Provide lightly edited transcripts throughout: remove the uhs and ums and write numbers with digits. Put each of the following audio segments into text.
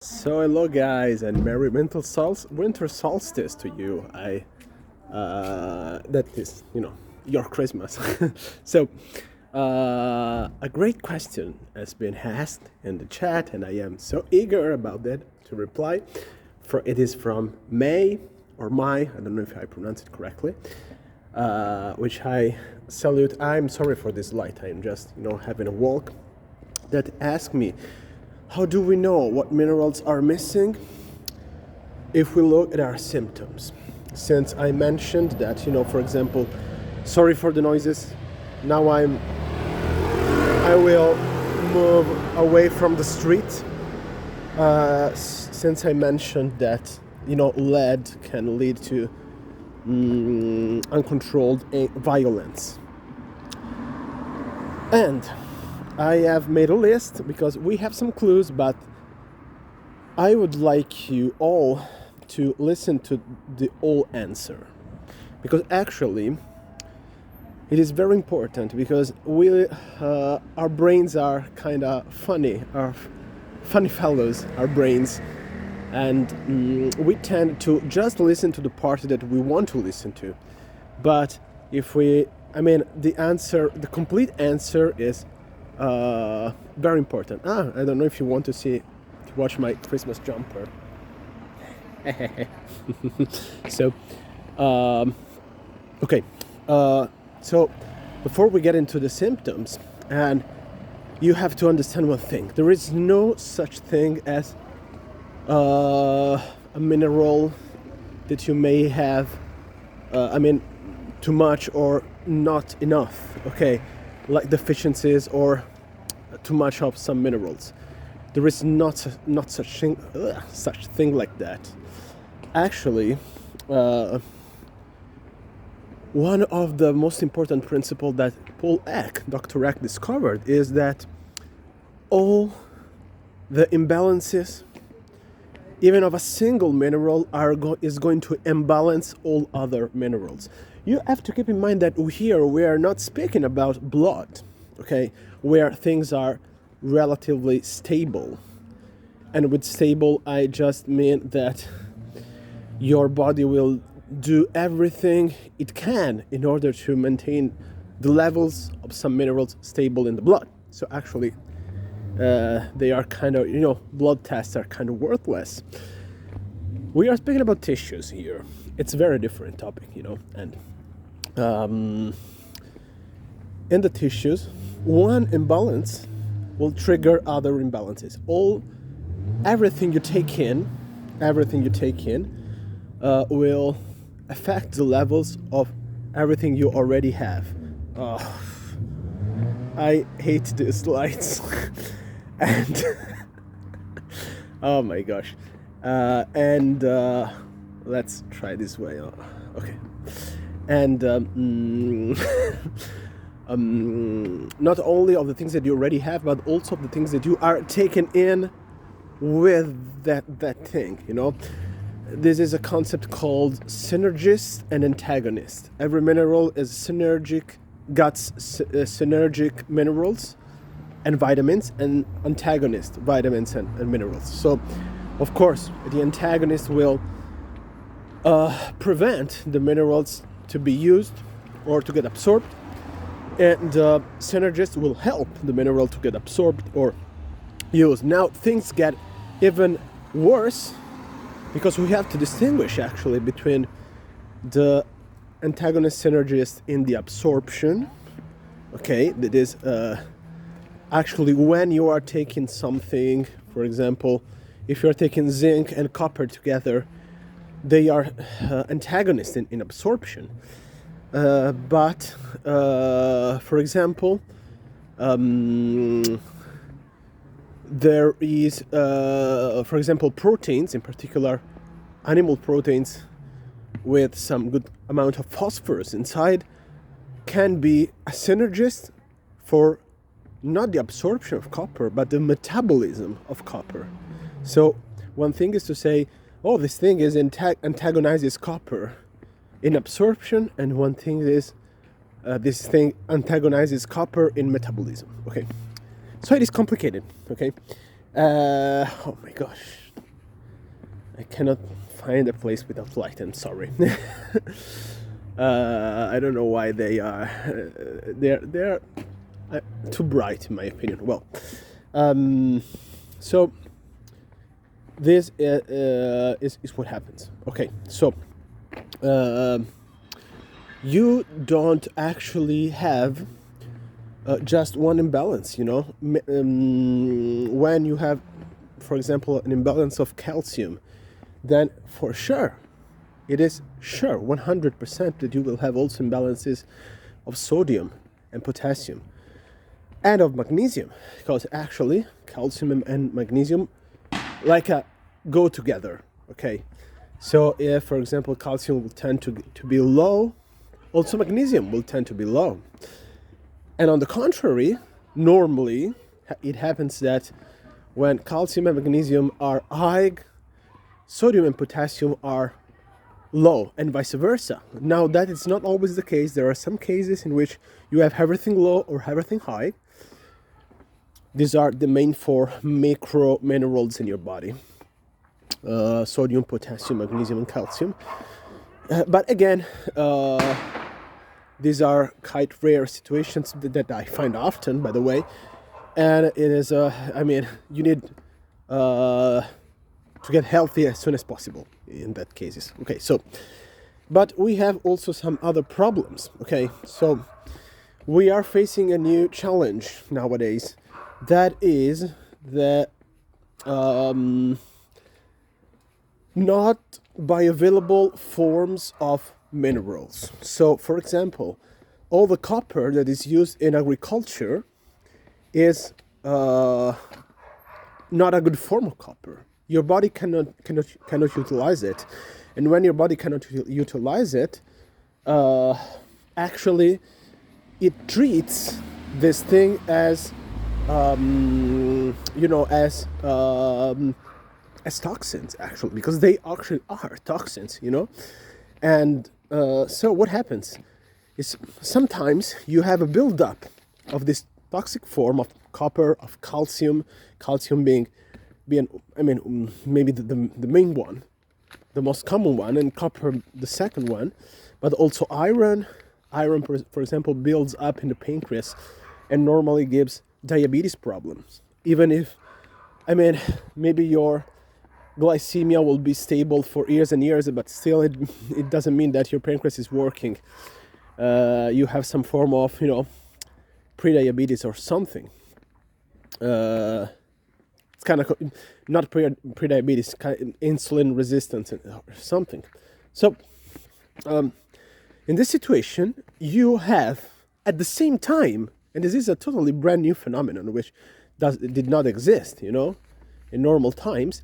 So hello guys and merry winter solstice to you. That is your Christmas. so a great question has been asked in the chat and I am so eager about that to reply. For it is from May or Mai, I don't know if I pronounce it correctly. Which I salute. I'm sorry for this light. I'm just having a walk. That asked me, how do we know what minerals are missing? If we look at our symptoms. Since I mentioned that, for example, sorry for the noises. Now I will move away from the street. Since I mentioned that, lead can lead to uncontrolled violence. And I have made a list because we have some clues, but I would like you all to listen to the whole answer. Because actually, it is very important because our brains are kind of funny, are funny fellows, our brains. And we tend to just listen to the part that we want to listen to. But the complete answer is very important. I don't know if you want to watch my Christmas jumper. So, okay. So, before we get into the symptoms, and you have to understand one thing: there is no such thing as a mineral that you may have. Too much or not enough. Okay. Like deficiencies or too much of some minerals. There is not such thing like that. Actually, one of the most important principles that Dr. Eck discovered is that all the imbalances, even of a single mineral, is going to imbalance all other minerals. You have to keep in mind that here we are not speaking about blood, okay, where things are relatively stable. And with stable, I just mean that your body will do everything it can in order to maintain the levels of some minerals stable in the blood. So actually, they are kind of, blood tests are kind of worthless. We are speaking about tissues here. It's a very different topic, and in the tissues, one imbalance will trigger other imbalances. Everything you take in will affect the levels of everything you already have. I hate these lights. And oh my gosh. Let's try this way. Okay. And not only of the things that you already have, but also of the things that you are taking in with that thing. This is a concept called synergist and antagonist. Every mineral is synergic minerals and vitamins, and antagonist vitamins and minerals. So, of course, the antagonist will prevent the minerals to be used or to get absorbed, and synergist will help the mineral to get absorbed or used. Now, things get even worse because we have to distinguish actually between the antagonist synergist in the absorption. Okay, that is actually when you are taking something, for example, if you're taking zinc and copper together, they are antagonists in absorption. But for example, there is, for example, proteins, in particular animal proteins with some good amount of phosphorus inside, can be a synergist for not the absorption of copper, but the metabolism of copper. So one thing is to say, this thing is antagonizes copper in absorption, and one thing is this thing antagonizes copper in metabolism. Okay, so it is complicated. Okay, oh my gosh, I cannot find a place without light. I'm sorry. I don't know why they are. They're too bright, in my opinion. Well, so this is what happens. Okay, so you don't actually have just one imbalance. When you have, for example, an imbalance of calcium, then for sure, it is sure 100% that you will have also imbalances of sodium and potassium and of magnesium, because actually calcium and magnesium go together. Okay, so if, for example, calcium will tend to be low, also magnesium will tend to be low. And on the contrary, normally it happens that when calcium and magnesium are high, sodium and potassium are low, and vice versa. Now, that is not always the case. There are some cases in which you have everything low or everything high. These are the main 4 macro minerals in your body: sodium, potassium, magnesium, and calcium. But again, these are quite rare situations that I find often, by the way. And it is, you need to get healthy as soon as possible in that cases. Okay, so, but we have also some other problems. Okay, so we are facing a new challenge nowadays. That is the not bioavailable forms of minerals. So, for example, all the copper that is used in agriculture is not a good form of copper. Your body cannot utilize it, and when your body cannot utilize it, actually, it treats this thing as as toxins, actually, because they actually are toxins, and so what happens is sometimes you have a buildup of this toxic form of copper, of calcium being maybe the main one, the most common one, and copper the second one, but also iron, for example, builds up in the pancreas and normally gives diabetes problems. Even if, maybe your glycemia will be stable for years and years, but still it doesn't mean that your pancreas is working. You have some form of, pre-diabetes or something. It's kind of not pre-diabetes, kind of insulin resistance or something. So, in this situation, you have at the same time, and this is a totally brand new phenomenon which did not exist, in normal times.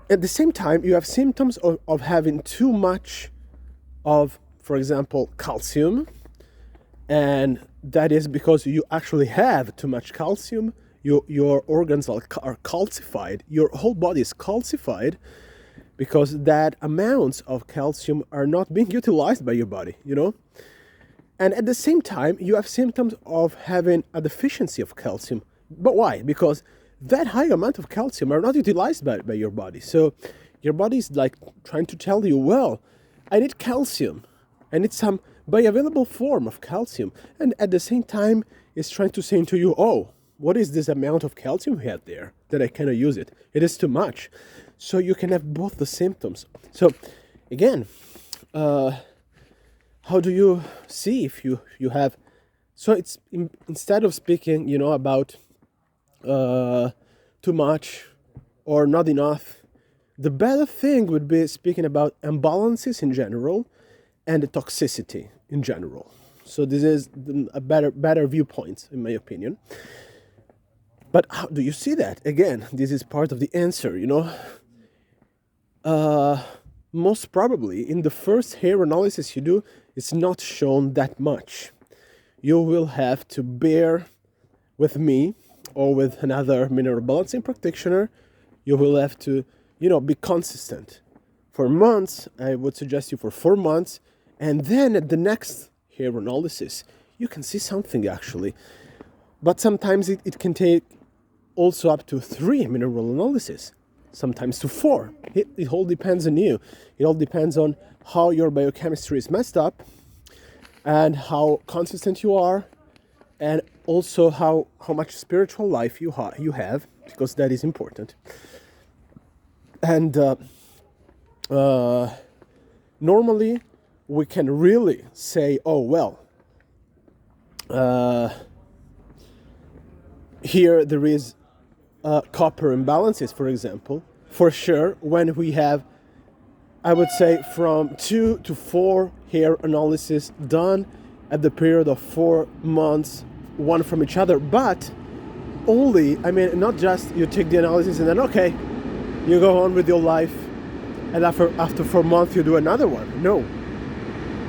At the same time, you have symptoms of having too much of, for example, calcium, and that is because you actually have too much calcium. Your organs are calcified. Your whole body is calcified because that amounts of calcium are not being utilized by your body, And at the same time, you have symptoms of having a deficiency of calcium. But why? Because that high amount of calcium are not utilized by your body. So your body is like trying to tell you, well, I need calcium. I need some bioavailable form of calcium. And at the same time, it's trying to say to you, oh, what is this amount of calcium we have there that I cannot use it? It is too much. So you can have both the symptoms. So again, how do you see if you have? So it's instead of speaking, about too much or not enough, the better thing would be speaking about imbalances in general and the toxicity in general. So this is a better viewpoint, in my opinion. But how do you see that? Again, this is part of the answer, most probably in the first hair analysis you do, it's not shown that much. You will have to bear with me or with another mineral balancing practitioner. You will have to, be consistent. For months, I would suggest you for 4 months, and then at the next hair analysis, you can see something actually. But sometimes it can take also up to 3 mineral analysis. sometimes to 4. It all depends on you. It all depends on how your biochemistry is messed up and how consistent you are, and also how much spiritual life you have, because that is important. And normally we can really say, oh well, here there is copper imbalances, for example. For sure, when we have, I would say, from 2 to 4 hair analysis done at the period of 4 months, one from each other, but only, I mean, not just you take the analysis and then, okay, you go on with your life, and after 4 months you do another one. No,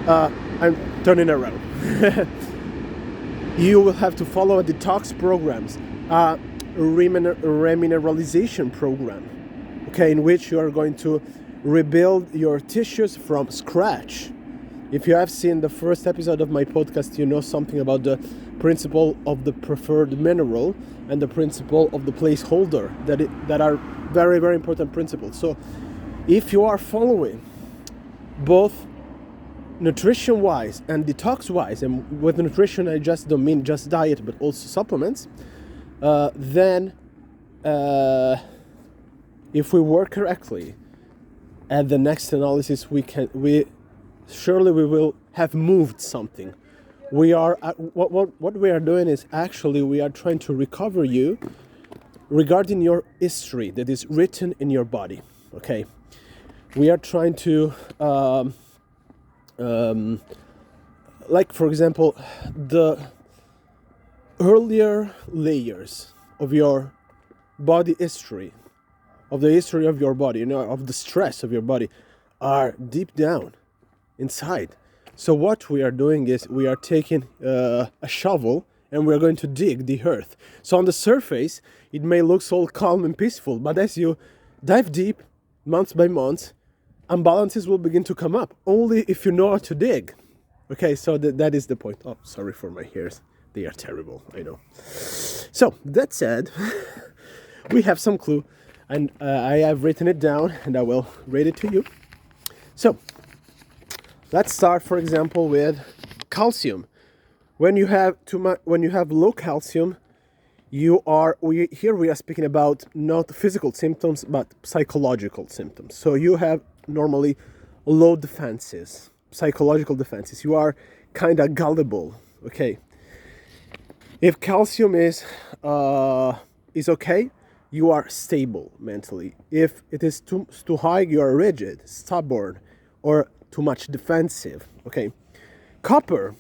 I'm turning around. You will have to follow a detox programs, remineralization program, okay, in which you are going to rebuild your tissues from scratch. If you have seen the first episode of my podcast, you know something about the principle of the preferred mineral and the principle of the placeholder, that are very, very important principles. So if you are following both nutrition-wise and detox-wise, and with nutrition I just don't mean just diet but also supplements, then if we work correctly at the next analysis, we will have moved something. We are what we are doing is actually we are trying to recover you regarding your history that is written in your body. Okay, we are trying to like, for example, the earlier layers of your body history, of the history of your body, of the stress of your body, are deep down inside. So what we are doing is we are taking a shovel and we are going to dig the earth. So on the surface, it may look so calm and peaceful, but as you dive deep, month by month, imbalances will begin to come up, only if you know how to dig. Okay, so that is the point. Oh, sorry for my hairs. They are terrible, I know. So, that said, we have some clue, and I have written it down, and I will read it to you. So, let's start, for example, with calcium. When you have low calcium, we are speaking about not physical symptoms, but psychological symptoms. So you have normally low defenses, psychological defenses. You are kind of gullible. Okay. If calcium is okay, you are stable mentally. If it is too high, you are rigid, stubborn, or too much defensive. Okay. Copper.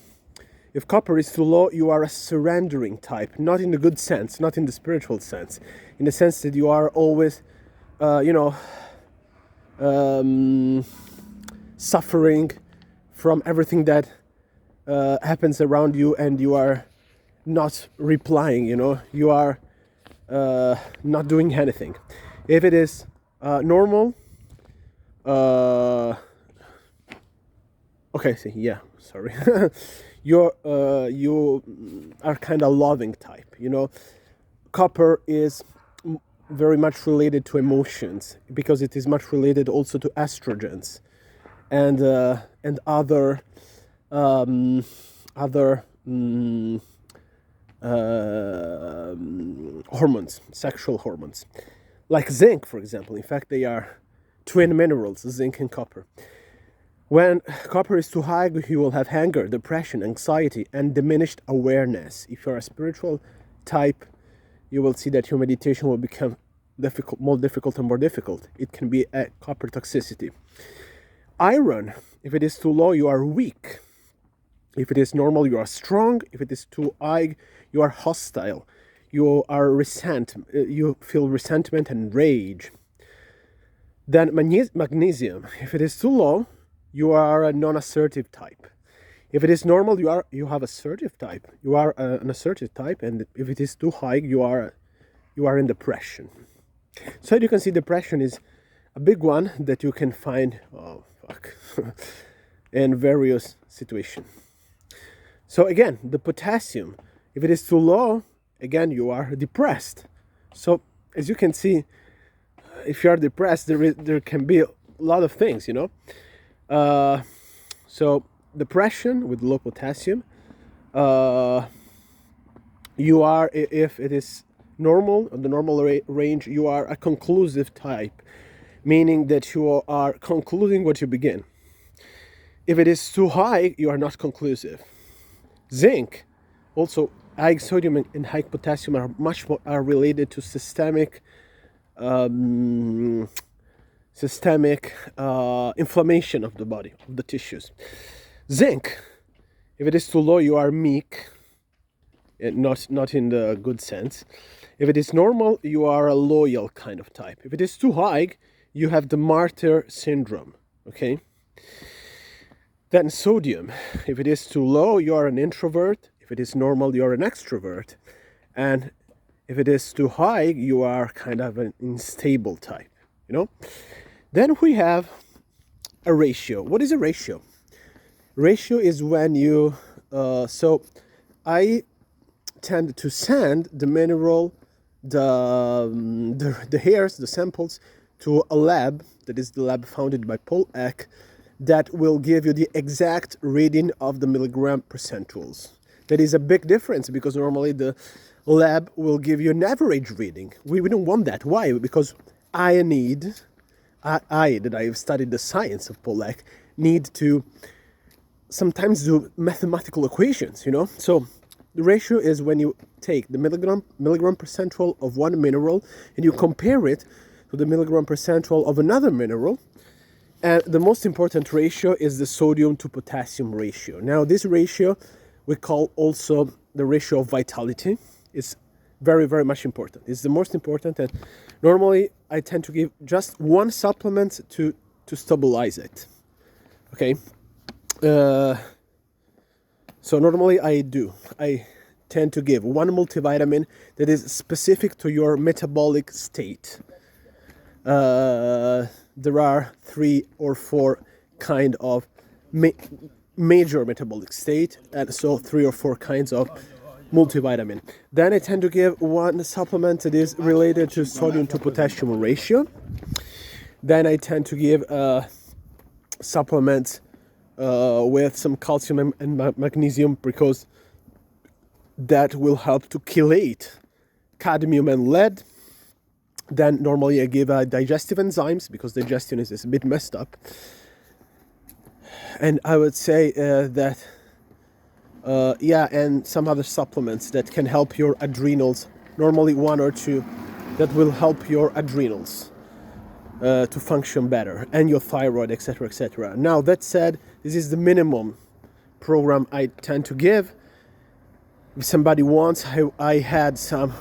If copper is too low, you are a surrendering type, not in the good sense, not in the spiritual sense, in the sense that you are always, suffering from everything that happens around you, and you are not replying, you are not doing anything. If it is normal, sorry. You are kind of loving type, Copper is very much related to emotions, because it is much related also to estrogens and other hormones, sexual hormones, like zinc, for example. In fact, they are twin minerals, zinc and copper. When copper is too high, you will have anger, depression, anxiety, and diminished awareness. If you're a spiritual type, you will see that your meditation will become more difficult and more difficult. It can be a copper toxicity. Iron, if it is too low, you are weak. If it is normal, you are strong. If it is too high, you are hostile. You feel resentment and rage. Then magnesium, if it is too low, you are a non-assertive type. If it is normal, you have assertive type. You are an assertive type, and if it is too high, you are in depression. So you can see depression is a big one that you can find in various situations. So again, the potassium, if it is too low, again you are depressed. So as you can see, if you are depressed, there can be a lot of things, you know. So depression with low potassium, you are, if it is normal, the normal range, you are a conclusive type, meaning that you are concluding what you begin. If it is too high, you are not conclusive. Zinc, also high sodium and high potassium are much more related to systemic inflammation of the body, of the tissues. Zinc, if it is too low, you are meek, not in the good sense. If it is normal, you are a loyal kind of type. If it is too high, you have the martyr syndrome, okay? Then sodium, if it is too low, you are an introvert. If it is normal, you are an extrovert. And if it is too high, you are kind of an unstable type, you know? Then we have a ratio. What is a ratio? Ratio is when you, so I tend to send the mineral, the hairs, the samples, to a lab, that is the lab founded by Paul Eck, that will give you the exact reading of the milligram percentuals. That is a big difference, because normally the lab will give you an average reading. We don't want that. Why? Because I that I've studied the science of Paul Eck, need to sometimes do mathematical equations, you know? So the ratio is when you take the milligram percentual of one mineral and you compare it to the milligram percentual of another mineral. And the most important ratio is the sodium to potassium ratio. Now, this ratio we call also the ratio of vitality. It's very, very much important. It's the most important, and normally I tend to give just one supplement to stabilize it. Okay. So normally I tend to give one multivitamin that is specific to your metabolic state. There are 3 or 4 kind of major metabolic state, and so 3 or 4 kinds of multivitamin. Then I tend to give one supplement that is related to sodium to potassium ratio. Then I tend to give supplements with some calcium and magnesium, because that will help to chelate cadmium and lead. Then normally I give digestive enzymes, because digestion is a bit messed up. And I would say that and some other supplements that can help your adrenals, normally 1 or 2, that will help your adrenals to function better, and your thyroid, etc., etc. Now, that said, this is the minimum program I tend to give. If somebody wants, I had some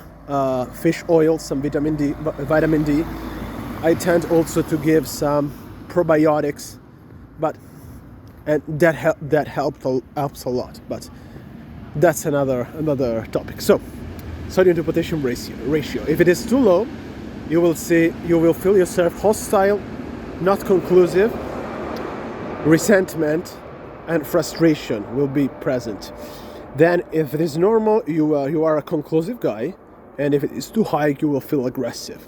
fish oil, some vitamin D. I tend also to give some probiotics, and that helps a lot. But that's another topic. So, sodium to potassium ratio. If it is too low, you will feel yourself hostile, not conclusive. Resentment and frustration will be present. Then, if it is normal, you are a conclusive guy, and if it is too high, you will feel aggressive.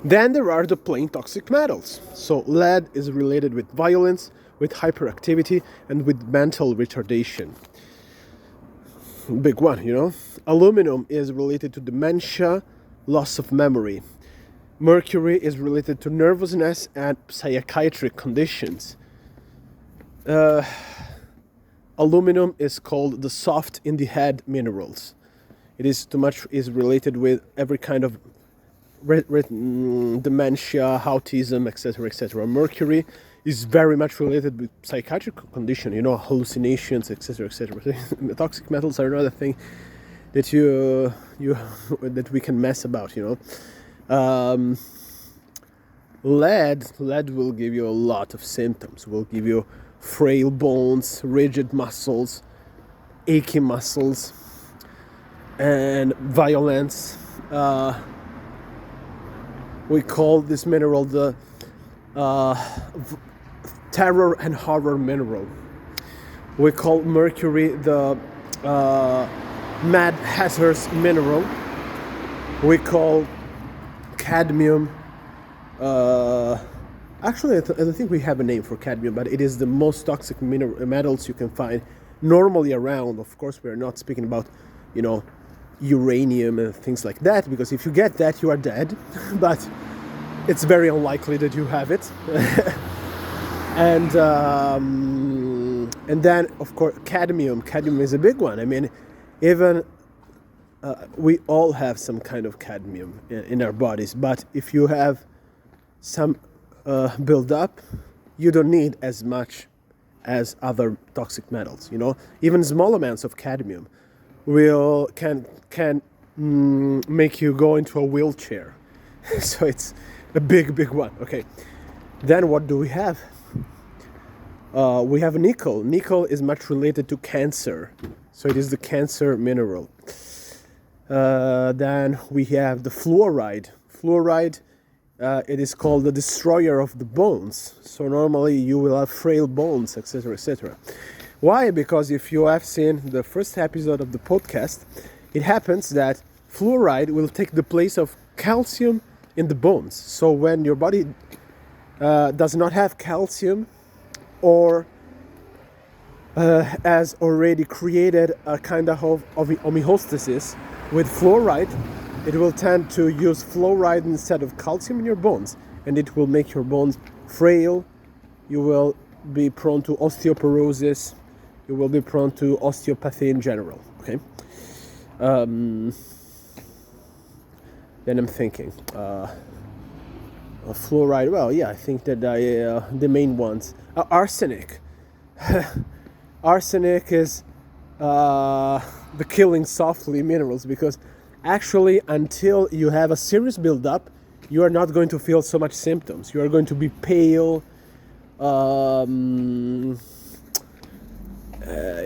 Then there are the plain toxic metals. So lead is related with violence, with hyperactivity, and with mental retardation. Big one, you know. Aluminum is related to dementia, loss of memory. Mercury is related to nervousness and psychiatric conditions. Aluminum is called the soft in the head minerals. It is related with every kind of dementia, autism, etc., etc. Mercury is very much related with psychiatric condition, you know, hallucinations, etc., etc. The toxic metals are another thing that that we can mess about, you know. Lead will give you a lot of symptoms. Will give you frail bones, rigid muscles, achy muscles, and violence. We call this mineral the terror and horror mineral. We call mercury the Mad Hatter's mineral. We call cadmium Actually, I don't think we have a name for cadmium, but it is the most toxic metals you can find normally around. Of course, we're not speaking about, uranium and things like that, because if you get that, you are dead. But it's very unlikely that you have it. And then, of course, cadmium. Cadmium is a big one. I mean, even we all have some kind of cadmium in our bodies, but if you have some build-up, you don't need as much as other toxic metals. Even small amounts of cadmium can make you go into a wheelchair. So it's a big one. Okay, then what do we have? We have nickel. Nickel is much related to cancer, so it is the cancer mineral. Then we have the fluoride. Fluoride, it is called the destroyer of the bones. So normally you will have frail bones, etc., etc. Why? Because if you have seen the first episode of the podcast, it happens that fluoride will take the place of calcium in the bones. So when your body does not have calcium, or has already created a kind of homeostasis with fluoride, it will tend to use fluoride instead of calcium in your bones, and it will make your bones frail. You will be prone to osteoporosis. You will be prone to osteopathy in general. Okay. Then I'm thinking, fluoride. Well, yeah, I think that the main ones. Arsenic. Arsenic is the killing softly minerals, because actually until you have a serious build-up, you are not going to feel so much symptoms. You are going to be pale.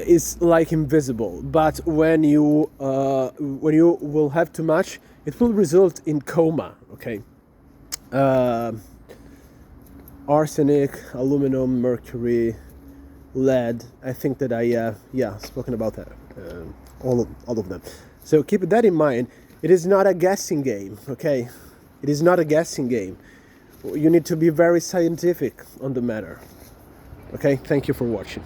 It's like invisible. But when you will have too much, it will result in coma. Okay. Arsenic, aluminum, mercury, lead. I think that I spoken about that, all of them. So keep that in mind. It is not a guessing game, okay? It is not a guessing game. You need to be very scientific on the matter. Okay, thank you for watching.